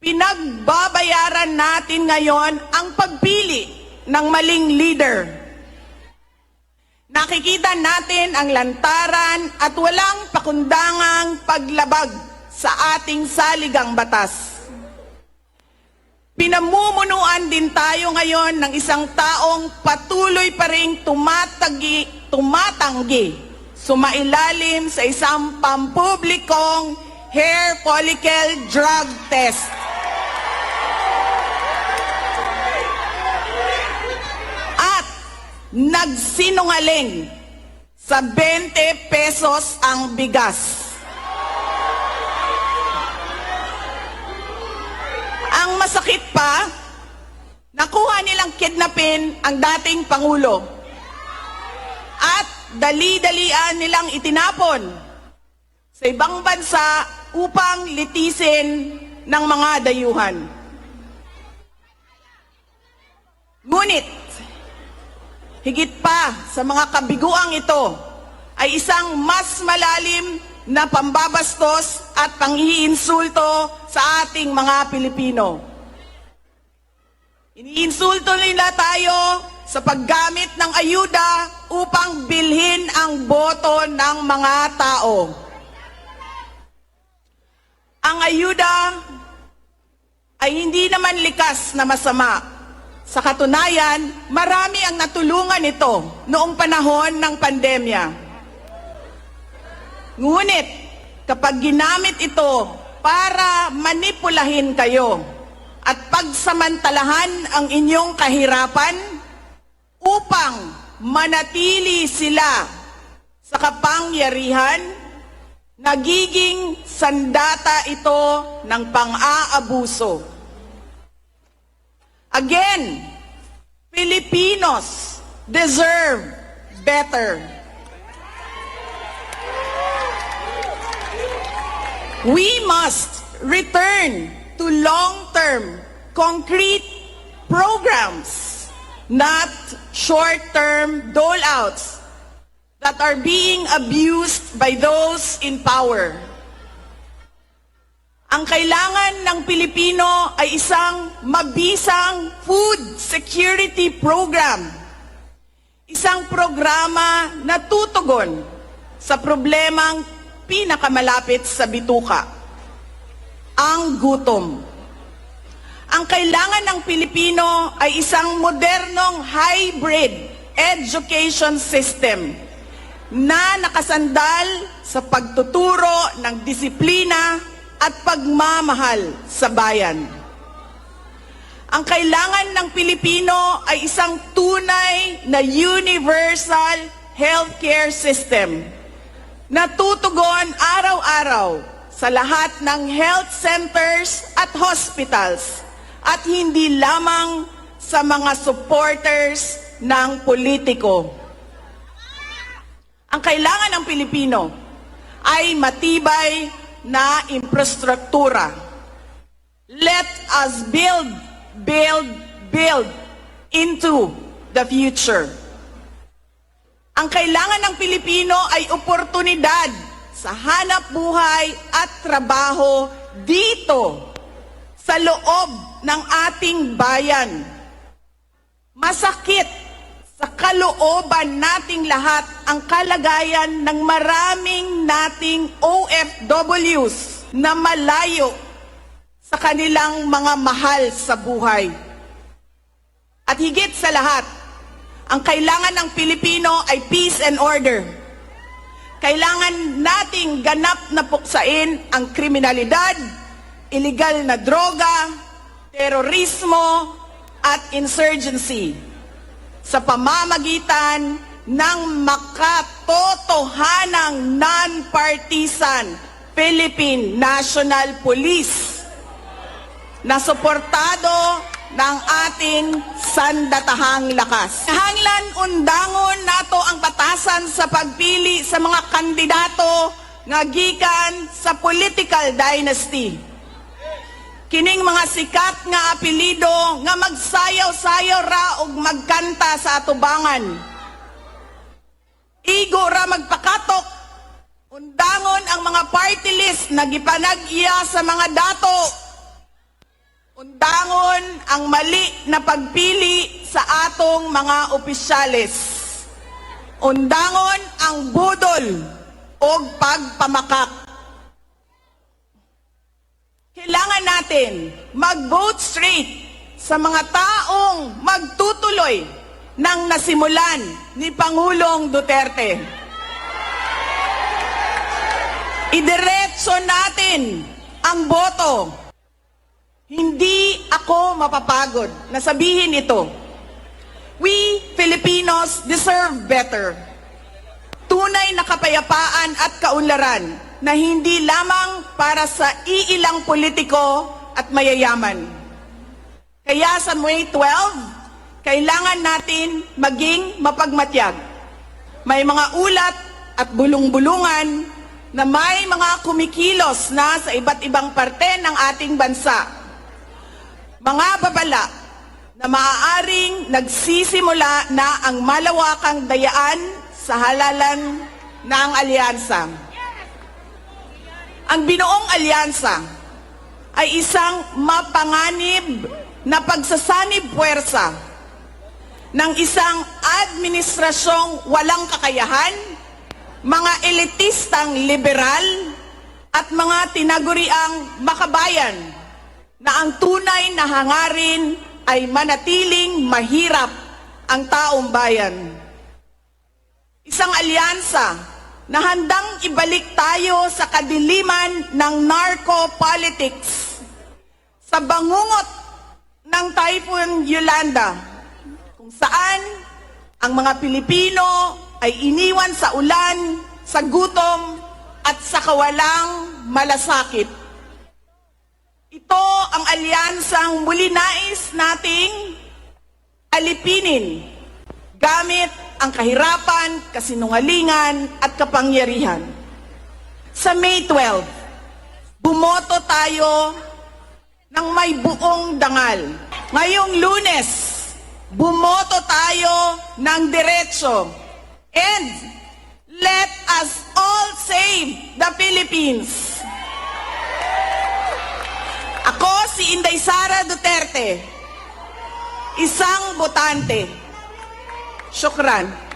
Pinagbabayaran natin ngayon ang pagpili ng maling leader. Nakikita natin ang lantaran at walang pakundangang paglabag sa ating saligang batas. Pinamumunuan din tayo ngayon ng isang taong patuloy pa ring tumatanggi, sumailalim sa isang pampublikong hair follicle drug test. At nagsinungaling sa 20 pesos ang bigas. Ang masakit pa, nakuha nilang kidnapin ang dating Pangulo. At dali-dalian nilang itinapon sa ibang bansa upang litisin ng mga dayuhan. Ngunit, higit pa sa mga kabiguang ito ay isang mas malalim na pambabastos at panghiinsulto sa ating mga Pilipino. Iniinsulto nila tayo sa paggamit ng ayuda upang bilhin ang boto ng mga tao. Ang ayuda ay hindi naman likas na masama. Sa katunayan, marami ang natulungan ito noong panahon ng pandemya. Ngunit, kapag ginamit ito para manipulahin kayo at pagsamantalahan ang inyong kahirapan upang manatili sila sa kapangyarihan, nagiging sandata ito ng pang-aabuso. Again, Filipinos deserve better. We must return to long-term, concrete programs, not short-term dole-outs that are being abused by those in power. Ang kailangan ng Pilipino ay isang mabisang food security program. Isang programa na tutugon sa problemang pinakamalapit sa bituka, ang gutom. Ang kailangan ng Pilipino ay isang modernong hybrid education system na nakasandal sa pagtuturo ng disiplina at pagmamahal sa bayan. Ang kailangan ng Pilipino ay isang tunay na universal healthcare system na tutugon araw-araw sa lahat ng health centers at hospitals at hindi lamang sa mga supporters ng politiko. Ang kailangan ng Pilipino ay matibay na infrastruktura. Let us build into the future. Ang kailangan ng Pilipino ay oportunidad sa hanap buhay at trabaho dito sa loob ng ating bayan. Masakit sa kalooban nating lahat ang kalagayan ng maraming nating OFWs na malayo sa kanilang mga mahal sa buhay. At higit sa lahat, ang kailangan ng Pilipino ay peace and order. Kailangan nating ganap na puksain ang kriminalidad, illegal na droga, terorismo at insurgency sa pamamagitan ng makatotohanang non-partisan Philippine National Police na suportado ng ating sandatahang lakas. Hanglan undangon nato ang batasan sa pagpili sa mga kandidato nga gikan sa political dynasty. Kining mga sikat nga apelido nga magsayaw-sayaw ra og magkanta sa atubangan. Igo ra magpakatok, undangon ang mga party list na gipanag-iya sa mga dato. ang mali na pagpili sa atong mga opisyales. Undangon ang budol o pagpamakak. Kailangan natin mag-vote straight sa mga taong magtutuloy ng nasimulan ni Pangulong Duterte. Idiretso natin ang boto. Hindi ako mapapagod na sabihin ito. We Filipinos deserve better. Tunay na kapayapaan at kaunlaran na hindi lamang para sa iilang politiko at mayayaman. Kaya sa May 12, kailangan natin maging mapagmatyag. May mga ulat at bulong-bulungan na may mga kumikilos na sa iba't ibang parte ng ating bansa. Mga babala na maaaring nagsisimula na ang malawakang dayaan sa halalan ng alyansa. Ang binuong alyansa ay isang mapanganib na pagsasanib puwersa ng isang administrasyong walang kakayahan, mga elitistang liberal at mga tinaguriang makabayan na ang tunay na hangarin ay manatiling mahirap ang taong bayan. Isang alyansa na handang ibalik tayo sa kadiliman ng narco-politics, sa bangungot ng Typhoon Yolanda, kung saan ang mga Pilipino ay iniwan sa ulan, sa gutom at sa kawalang malasakit. Ito ang alyansang muli nais nating alipinin gamit ang kahirapan, kasinungalingan at kapangyarihan. Sa May 12, bumoto tayo ng may buong dangal. Ngayong Lunes, bumoto tayo ng diretso. And let us all save the Philippines. Ako si Inday Sara Duterte, isang botante. Syukran.